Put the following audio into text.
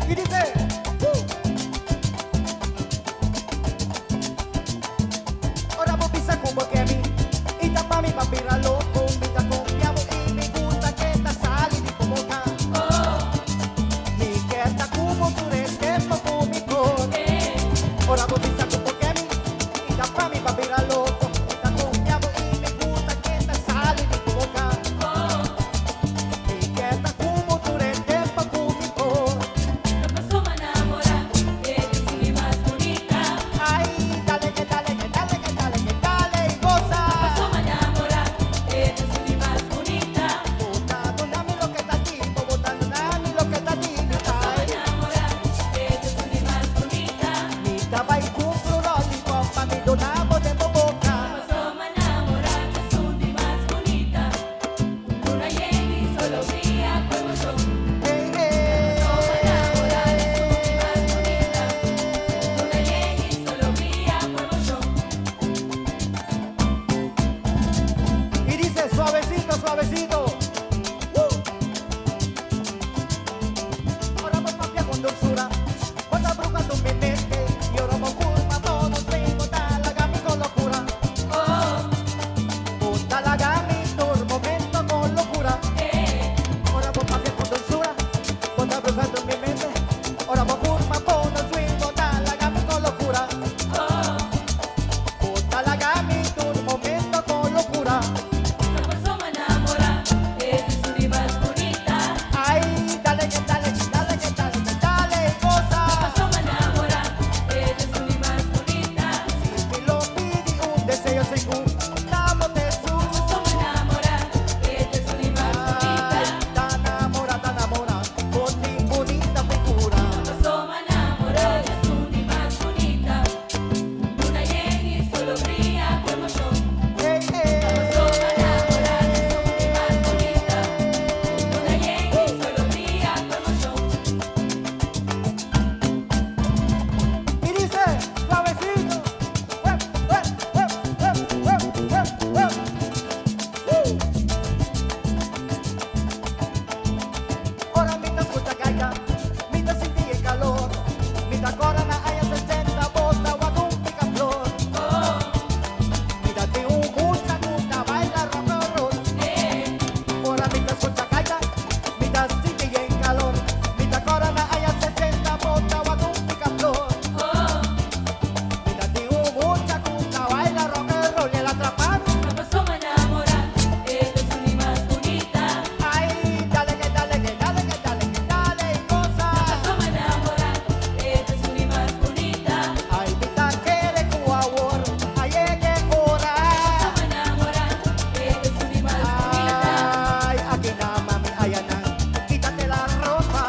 Y dice, ora vos pisa como que a mí, y tapa mi papira loco, mi ta confiamo y me gusta que ta sali di como ca. Mi que ta como tu eres que poco mi cor. Ora vos pisa como que a mí, y tapa mi papira loco, mi ta confiamo y me gusta que ta sali di como ca. Mi que ta como tu eres que poco mi cor. Ay, dale, que dale, que dale, que dale, que dale y goza. Botando dame lo que está tipo, botando dame lo que está tipo. Mi taba y cumplo lollipop, pa' mi donavo de boca. Hey, hey. Y dice suavecito, suavecito. Ahora voy papia con dulzura. Cuando bruja tu mi mente. Y ahora voy curva todos vengo. Talagami con locura. Un talagami tu momento con locura. Ahora voy papia con dulzura. Cuando bruja tu mi mente. Ahora voy curva todos vengo. Talagami con locura. Un talagami tu momento con locura. Ay, dale, que dale, que dale, que dale, que dale, goza. Si me lo pidi un deseo seguro, damos de su. Ay, tan enamora, con mi bonita figura. Hey, hey. Y dice, suavecito. Ora mi ta escucha gaita, mi ta sentí el calor, mi ta corona hay 60 bota guadumpica flor. Mi ta te un mucha gusta baila rock and roll. Ora mi ta escucha gaita, mi ta sentí el calor, mi ta corona hay 60 bota guadumpica flor. Mi ta te un mucha gusta baila rock and roll y el atrapado. Ay, dale, que dale, que dale, que dale, que dale y goza. Ay, mi ta quiere tu amor, ay, llegue hora. Ay, aquí na mami, ay, ana, quítate la ropa.